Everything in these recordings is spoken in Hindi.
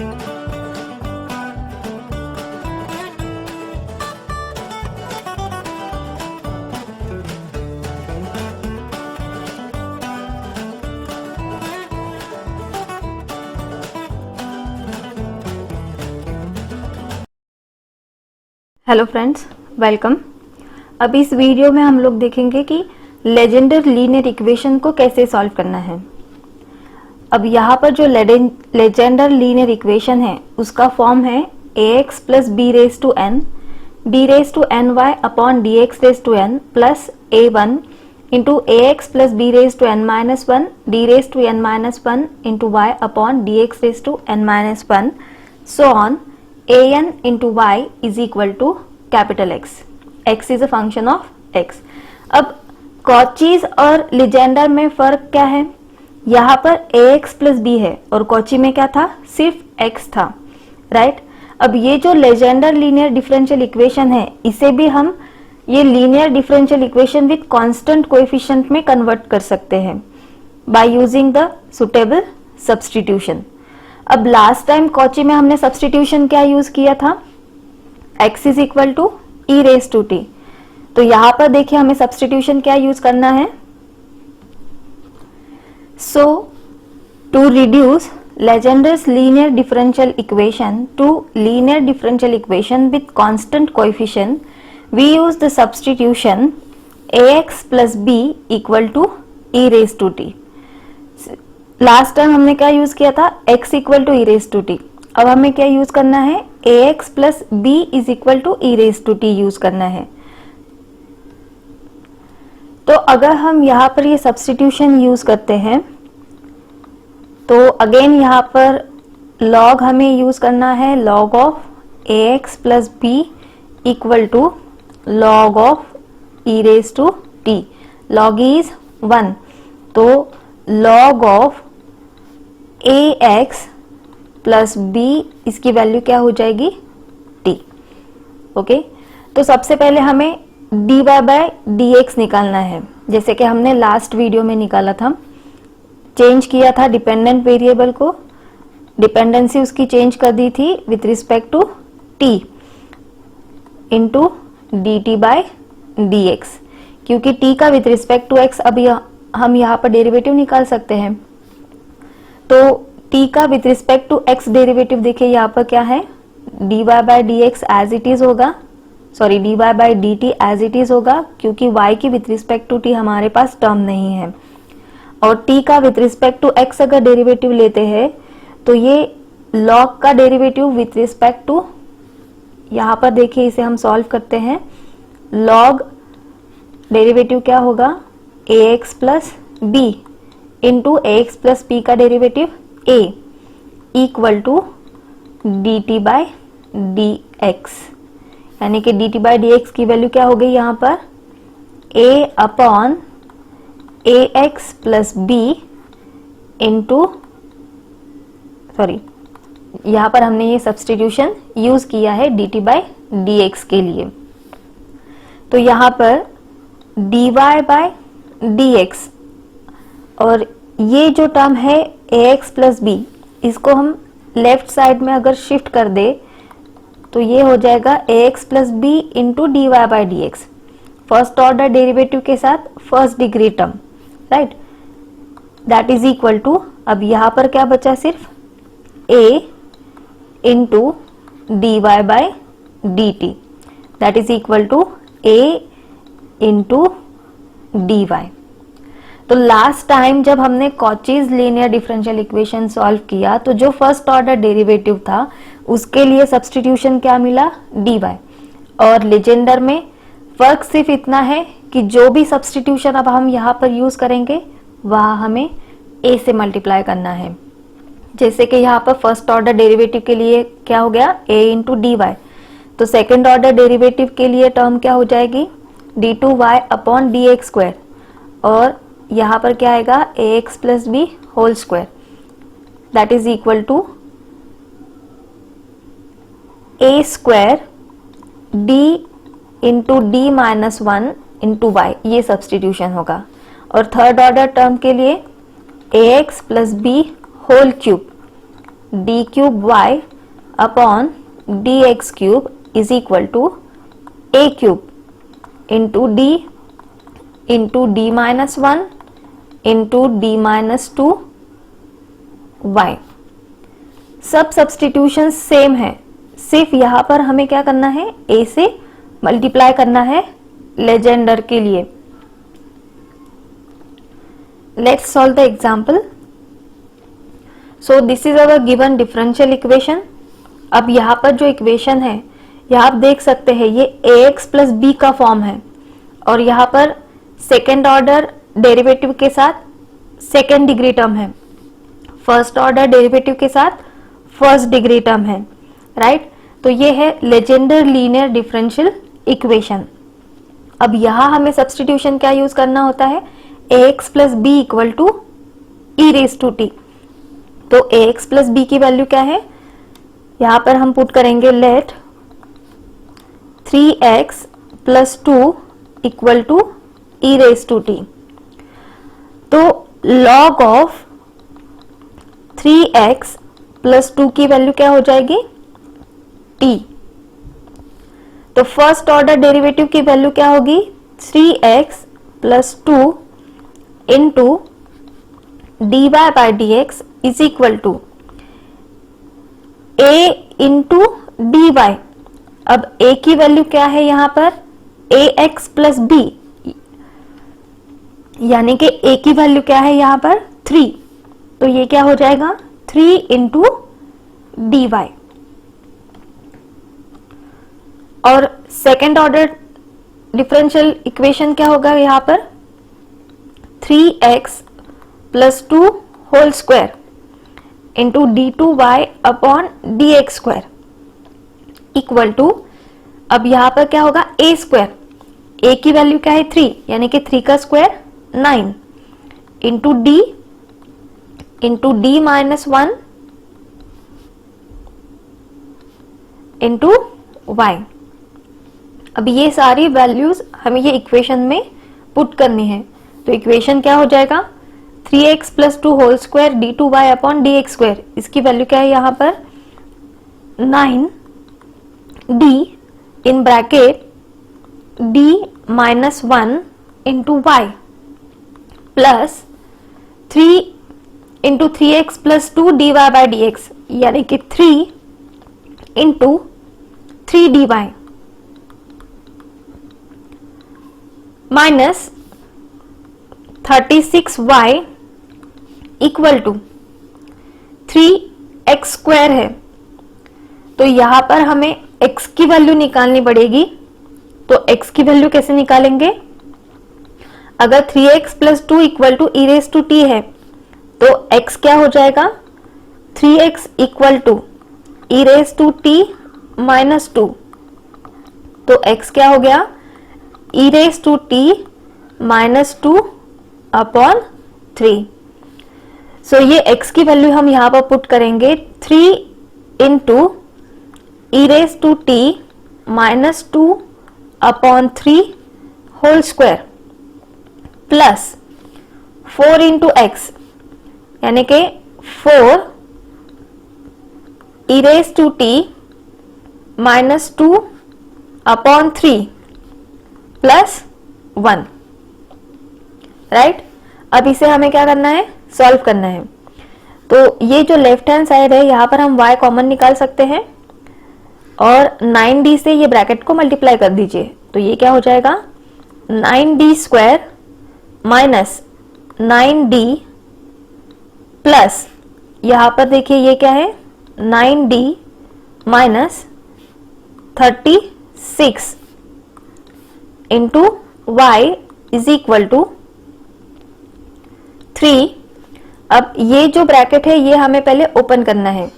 Hello friends, welcome. अब इस वीडियो में हम लोग देखेंगे कि लेजेंडर लीनियर इक्वेशन को कैसे सॉल्व करना है। अब यहाँ पर जो लेजेंडर लीनियर इक्वेशन है उसका फॉर्म है ax plus b raise to n d raise to n y upon d x raise to n plus a1 into ax plus b raise to n minus one d raise to n minus one into y upon d x raise to n minus one so on an into y is equal to capital X. X is a function of X. अब कॉचीज और लीजेंडर में फर्क क्या है? यहाँ पर ax प्लस b है और कॉची में क्या था? सिर्फ x था, राइट? अब ये जो लेजेंडर लीनियर डिफरेंशियल इक्वेशन है इसे भी हम ये linear differential equation with constant coefficient में कन्वर्ट कर सकते हैं by using the suitable substitution. अब लास्ट टाइम कॉची में हमने सब्स्टिट्यूशन क्या यूज किया था? x is equal to e raise to t. तो यहां पर देखिए हमें सब्स्टिट्यूशन क्या यूज करना है। So to reduce Legendre's linear differential equation to linear differential equation with constant coefficient we use the substitution ax plus b equal to e raise to t. Last time हमने क्या यूज किया था? x equal to e raise to t. अब हमें क्या यूज करना है? ax plus b is equal to e raise to t use करना है। तो अगर हम यहाँ पर ये सब्स्टिट्यूशन यूज करते हैं तो अगेन यहाँ पर log हमें यूज करना है log of ax plus b equal to log of e raise to t. log is 1, तो log of ax plus b इसकी वैल्यू क्या हो जाएगी? t। ओके, तो सबसे पहले हमें dy बाय dx निकालना है, जैसे कि हमने लास्ट वीडियो में निकाला था। चेंज किया था डिपेंडेंट वेरिएबल को, डिपेंडेंसी उसकी चेंज कर दी थी with respect to t into dt by dx, क्योंकि t का विथ रिस्पेक्ट टू x अब हम यहाँ पर डेरिवेटिव निकाल सकते हैं। तो t का with respect to x derivative देखिए यहाँ पर क्या है? dy by dx as it is होगा, sorry dy by dt as it is होगा, क्योंकि y की विथ रिस्पेक्ट टू t हमारे पास टर्म नहीं है। और t का विथ रिस्पेक्ट टू x अगर डेरिवेटिव लेते हैं तो ये log का डेरिवेटिव विथ रिस्पेक्ट टू, यहाँ पर देखिए इसे हम सॉल्व करते हैं। log डेरिवेटिव क्या होगा? ax plus b into ax plus b का derivative a equal to dt by dx, यानी कि dt बाय dx की वैल्यू क्या हो गई यहाँ पर? a upon ax plus b into, sorry यहाँ पर हमने ये सब्स्टिट्यूशन यूज किया है dt बाय dx के लिए। तो यहाँ पर dy बाय dx और ये जो टर्म है ax प्लस बी, इसको हम लेफ्ट साइड में अगर शिफ्ट कर दे तो ये हो जाएगा ax plus b into dy by dx, first order derivative के साथ first degree term, right? That is equal to, अब यहाँ पर क्या बचा? सिर्फ a into dy by dt, that is equal to a into dy। तो लास्ट टाइम जब हमने Cauchy's linear differential equation solve किया तो जो फर्स्ट ऑर्डर डेरिवेटिव था उसके लिए सब्स्टिट्यूशन क्या मिला? dy। और लेजेंडर में फर्क सिर्फ इतना है कि जो भी सब्स्टिट्यूशन अब हम यहाँ पर यूज करेंगे वह हमें a से मल्टीप्लाई करना है। जैसे कि यहाँ पर फर्स्ट ऑर्डर डेरिवेटिव के लिए क्या हो गया? a into dy। तो सेकेंड ऑर्डर डेरिवेटिव के लिए टर्म क्या हो जाएगी? d2y अपॉन dx स्क्वायर, और यहाँ पर क्या आएगा? ax plus b whole square, that is equal to a square d into d minus one into y, ये सब्स्टिट्यूशन होगा। और थर्ड ऑर्डर टर्म के लिए ax plus b whole cube, d cube y upon d x cube is equal to a cube into d minus 1 into d minus 2 y. सब सब्स्टिट्यूशन सेम है, सिर्फ यहां पर हमें क्या करना है, a से मल्टीप्लाई करना है लेजेंडर के लिए। Let's solve the example. So this is our given differential equation. अब यहां पर जो इक्वेशन है, यहां आप देख सकते हैं ये ax प्लस बी का फॉर्म है, और यहां पर सेकेंड ऑर्डर डेरिवेटिव के साथ सेकेंड डिग्री टर्म है, फर्स्ट ऑर्डर डेरिवेटिव के साथ फर्स्ट डिग्री टर्म है, राइट। तो ये है लेजेंडर लीनियर डिफरेंशियल इक्वेशन। अब यहां हमें सब्स्टिट्यूशन क्या यूज करना होता है, ax plus b equal to e raise to t. तो ax प्लस बी की वैल्यू क्या है, यहां पर हम पुट करेंगे let 3x plus 2 equal to e raise to t. तो log ऑफ 3x प्लस 2 की वैल्यू क्या हो जाएगी, t। तो फर्स्ट ऑर्डर डेरिवेटिव की वैल्यू क्या होगी, 3x plus 2 into d y by d x is equal to a into d Y. अब a की वैल्यू क्या है यहां पर, ax प्लस बी, यानी कि a की वैल्यू क्या है यहां पर 3। तो ये क्या हो जाएगा, 3 इंटू डी वाई। और सेकेंड ऑर्डर डिफरेंशियल इक्वेशन क्या होगा यहां पर, 3x plus 2 whole square into d two y upon d x square equal to, अब यहां पर क्या होगा, a स्क्वायर, a की वैल्यू क्या है 3, यानी कि 3 का square 9 into d minus 1 into y. अब ये सारी वैल्यूज हमें ये इक्वेशन में पुट करनी है। तो इक्वेशन क्या हो जाएगा, 3x plus 2 whole square d two y upon d x square, इसकी वैल्यू क्या है यहां पर 9d in bracket d minus 1 into y plus 3 into 3x plus 2 d y by d x, यानी कि 3 into 3dy minus 36y equal to 3x square है। तो यहां पर हमें x की वैल्यू निकालनी पड़ेगी। तो x की वैल्यू कैसे निकालेंगे, अगर 3x plus 2 equal to e raise to t है तो x क्या हो जाएगा, 3x equal to e raise to t minus 2। तो x क्या हो गया, e raise to t minus 2 upon 3। So ये x की वैल्यू हम यहां पर पुट करेंगे 3 into e raise to t minus 2 upon 3 whole square plus 4 into x, यानी कि 4 e raise to t minus 2 upon 3 plus 1, right. अब इसे हमें क्या करना है, सॉल्व करना है। तो ये जो लेफ्ट हैंड साइड है यहां पर हम y कॉमन निकाल सकते हैं और 9d से ये ब्रैकेट को मल्टीप्लाई कर दीजिए। तो ये क्या हो जाएगा, 9d square minus 9d plus, यहां पर देखिए ये क्या है 9d minus 36 into y is equal to 3। अब ये जो ब्रैकेट है ये हमें पहले ओपन करना है।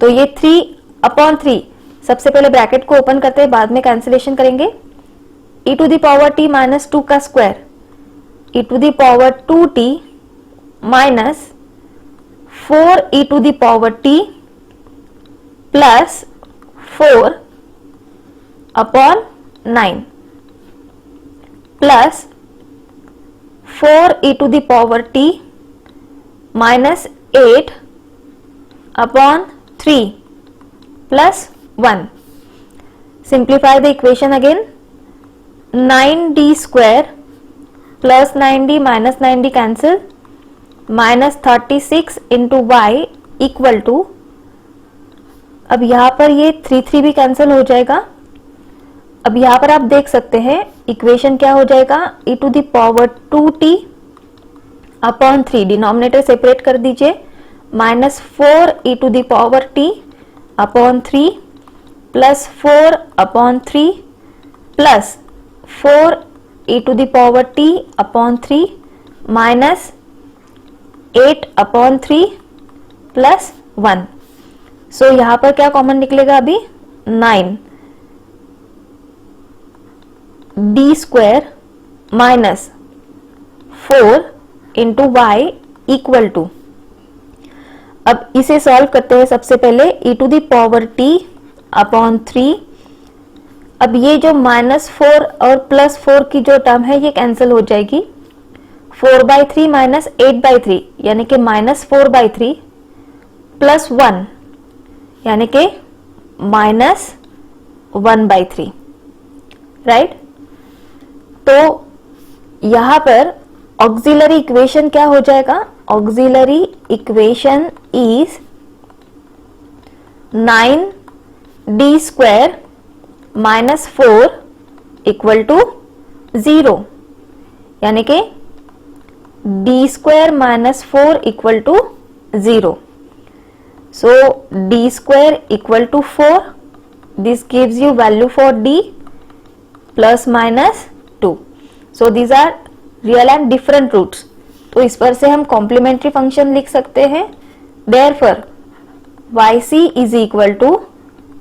तो ये 3 अपॉन 3, सबसे पहले ब्रैकेट को ओपन करते हैं, बाद में कैंसिलेशन करेंगे। e to the power t minus 2 का square, e to the power 2t minus 4 e to the power t plus 4 upon 9 plus 4 e to the power t minus 8 upon 3 plus 1. Simplify the equation again. 9d square plus 9d minus 9d cancel, minus 36 into y equal to, अब यहां पर ये 3 भी कैंसिल हो जाएगा. अब यहां पर आप देख सकते हैं इक्वेशन क्या हो जाएगा, e to the power 2t upon 3, denominator separate कर दीजिए, minus 4 e to the power t upon 3 plus 4 upon 3 plus 4 e to the power t upon 3 minus 8 upon 3 plus 1. So यहां पर क्या कॉमन निकलेगा अभी, 9 d square minus 4 into y equal to, अब इसे सॉल्व करते हैं. सबसे पहले e to the power t upon 3. अब ये जो -4 और +4 की जो टर्म है ये कैंसिल हो जाएगी. 4/3 माइनस 8/3 यानी कि -4/3 प्लस 1 यानी कि -1/3, राइट. तो यहां पर ऑक्सिलरी इक्वेशन क्या हो जाएगा, auxiliary equation is 9d square minus 4 equal to 0 यानी कि d square minus 4 equal to 0. So d square equal to 4, this gives you value for d plus minus 2. So these are real and different roots. तो इस पर से हम कॉम्प्लीमेंट्री फंक्शन लिख सकते हैं. Therefore yc is equal to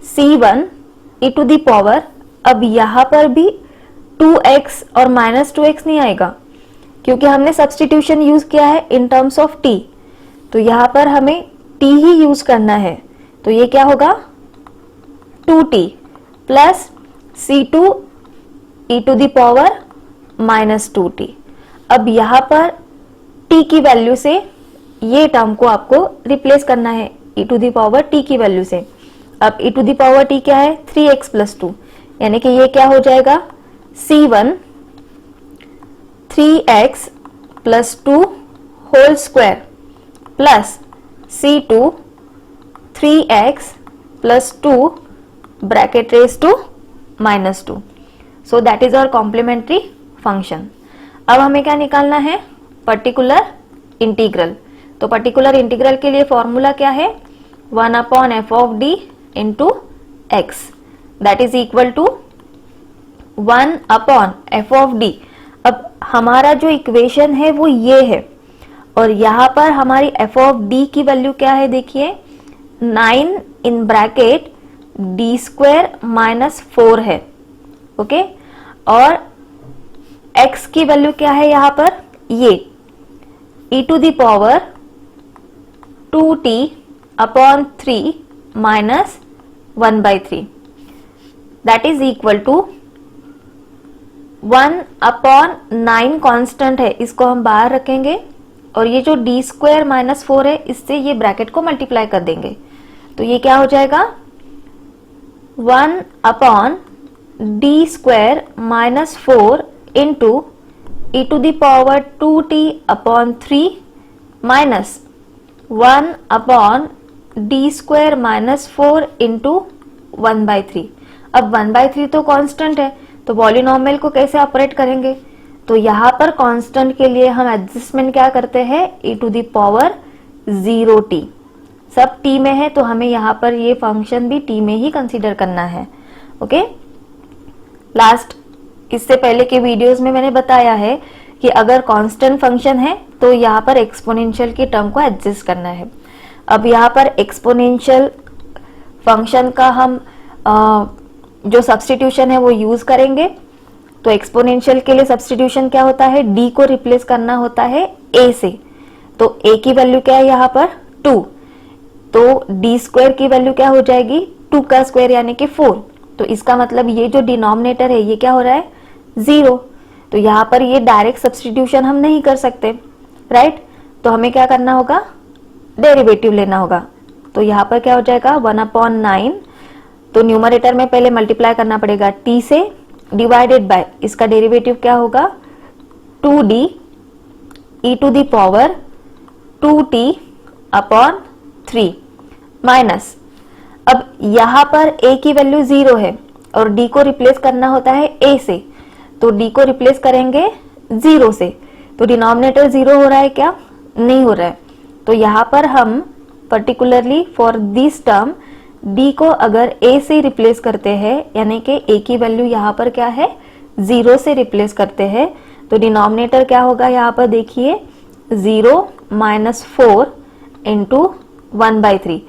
c1 e to the power, अब यहां पर भी 2x और माइनस 2x नहीं आएगा क्योंकि हमने सब्सटीट्यूशन यूज किया है इन टर्म्स ऑफ t. तो यहां पर हमें t ही यूज करना है. तो ये क्या होगा, 2t plus c2 e to the power minus 2t. अब यहां पर t की वैल्यू से ये टर्म को आपको रिप्लेस करना है e to the power t की वैल्यू से. अब e to the power t क्या है, 3x प्लस 2 यानी कि ये क्या हो जाएगा, c1 3x plus 2 whole square plus c2 3x plus 2 bracket raise to minus 2. So that is our complementary function. अब हमें क्या निकालना है, पर्टिकुलर इंटीग्रल. तो पर्टिकुलर इंटीग्रल के लिए फॉर्मूला क्या है, 1 upon f of d into x that is equal to 1 upon f of d. अब हमारा जो इक्वेशन है वो ये है और यहां पर हमारी एफ ऑफ डी की वैल्यू क्या है, देखिए 9 in bracket D square minus 4 है. ओके और x की वैल्यू क्या है यहां पर, ये e to the power 2t upon 3 minus 1/3 that is equal to 1 upon 9 constant है, इसको हम बाहर रखेंगे और ये जो d स्क्वायर माइनस 4 है इससे ये ब्रैकेट को मल्टीप्लाई कर देंगे. तो ये क्या हो जाएगा, 1 upon d square minus 4 into e to the power 2t upon 3 minus 1 upon d square minus 4 into 1/3. अब 1/3 तो कांस्टेंट है तो पॉलिनोमियल को कैसे ऑपरेट करेंगे, तो यहां पर कांस्टेंट के लिए हम एडजस्टमेंट क्या करते हैं, e to the power 0t. सब t में है तो हमें यहां पर ये फंक्शन भी t में ही कंसीडर करना है. ओके लास्ट इससे पहले के वीडियोस में मैंने बताया है कि अगर कांस्टेंट फंक्शन है तो यहाँ पर एक्सपोनेंशियल की टर्म को एडजस्ट करना है. अब यहाँ पर एक्सपोनेंशियल फंक्शन का हम जो सब्स्टिट्यूशन है वो यूज करेंगे. तो एक्सपोनेंशियल के लिए सब्स्टिट्यूशन क्या होता है, d को रिप्लेस करना होता है a से. तो a की वैल्यू क्या है यहाँ पर 2, तो d स्क्वायर की वैल्यू क्या हो जाएगी, 2 का स्क्वायर यानी कि 4. तो इसका मतलब ये जो डिनोमिनेटर है ये क्या हो रहा है, 0. तो यहाँ पर ये डायरेक्ट सब्स्टिट्यूशन हम नहीं कर सकते, राइट. तो हमें क्या करना होगा, डेरिवेटिव लेना होगा. तो यहाँ पर क्या हो जाएगा 1/9, तो न्यूमरेटर में पहले मल्टीप्लाई करना पड़ेगा t से, डिवाइडेड बाय इसका डेरिवेटिव क्या होगा 2d e to the power 2t/3 minus, अब यहां पर a की वैल्यू 0 है और d को रिप्लेस करना होता है a से, तो d को रिप्लेस करेंगे 0 से, तो डिनोमिनेटर 0 हो रहा है क्या, नहीं हो रहा है। तो यहां पर हम particularly for this term d को अगर a से रिप्लेस करते हैं, यानी कि a की वैल्यू यहाँ पर क्या है 0 से रिप्लेस करते हैं, तो डिनोमिनेटर क्या होगा यहाँ पर देखिए 0 - 4 इंटू 1/3।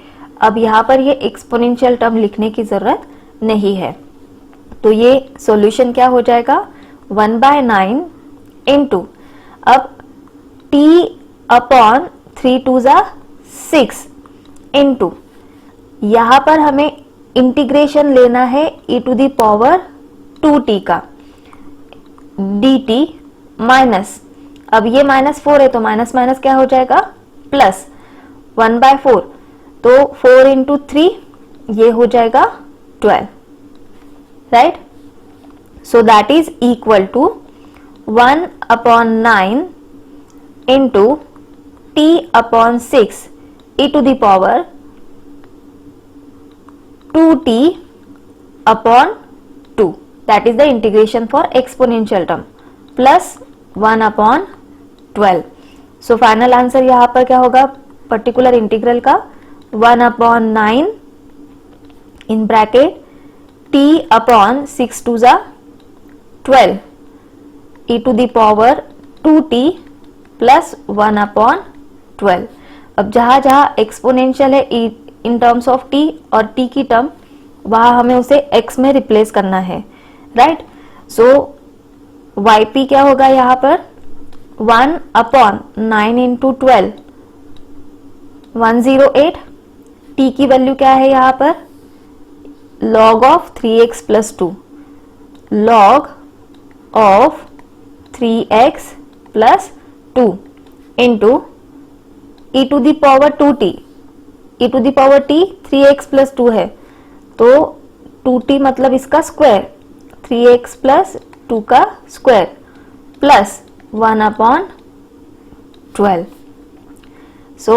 अब यहाँ पर ये एक्सपोनेंशियल टर्म लिखने की जरूरत नहीं है, तो ये सॉल्यूशन क्या हो जाएगा 1/9 इंटू, अब t/3 2 = 6 इंटू, यहां पर हमें इंटीग्रेशन लेना है e to the power 2t का dt माइनस, अब ये -4 है तो माइनस माइनस क्या हो जाएगा प्लस 1/4, तो 4 इंटू 3 ये हो जाएगा 12, right. So that is equal to 1/9 into t/6 e to the power 2t/2, that is the integration for exponential term, plus 1/12। so final answer यहां पर क्या होगा पर्टिकुलर इंटीग्रल का 1/9 in bracket t/6 2 = 12 e to the power 2t plus 1/12। अब जहां जहां एक्सपोनेंशियल है इन टर्म्स ऑफ t और t की टर्म, वहां हमें उसे x में रिप्लेस करना है, राइट। सो yp क्या होगा यहाँ पर 1/9 इंटू 12 108, t की वैल्यू क्या है यहाँ पर log of 3x plus 2, log of 3x plus 2 into e to the power 2t, e to the power t 3x plus 2 है, तो 2t मतलब इसका स्क्वायर 3x प्लस 2 का स्क्वायर प्लस 1/12। सो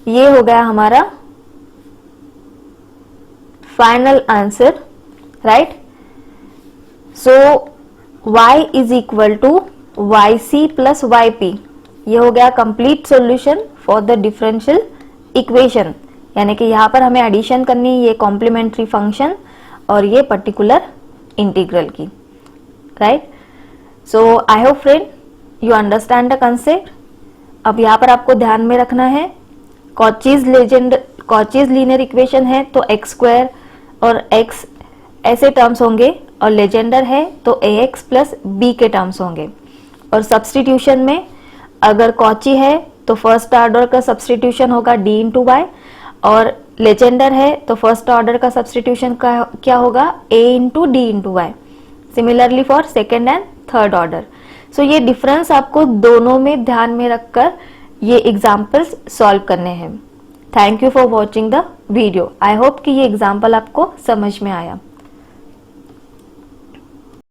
ये हो गया हमारा final answer, right. So y is equal to yc plus yp, ये हो गया complete solution for the differential equation, यानी कि यहाँ पर हमें एडिशन करनी है ये कॉम्प्लीमेंट्री फंक्शन और ये पर्टिकुलर इंटीग्रल की, right. So I hope friend you understand the concept. अब यहाँ पर आपको ध्यान में रखना है कॉचीज लीनियर इक्वेशन है तो x² और x ऐसे टर्म्स होंगे, और लेजेंडर है तो ax प्लस b के टर्म्स होंगे, और सब्सटीट्यूशन में अगर कॉची है तो फर्स्ट ऑर्डर का सब्सटीट्यूशन होगा d इंटू वाई, और लेजेंडर है तो फर्स्ट ऑर्डर का सब्सटीट्यूशन क्या होगा a into d into y. Similarly for second and third order. So ये डिफरेंस आपको दोनों में ध्यान में रखकर ये एग्जाम्पल्स सॉल्व करने हैं। Thank you for watching the video. I hope कि ये एग्जाम्पल आपको समझ में आया।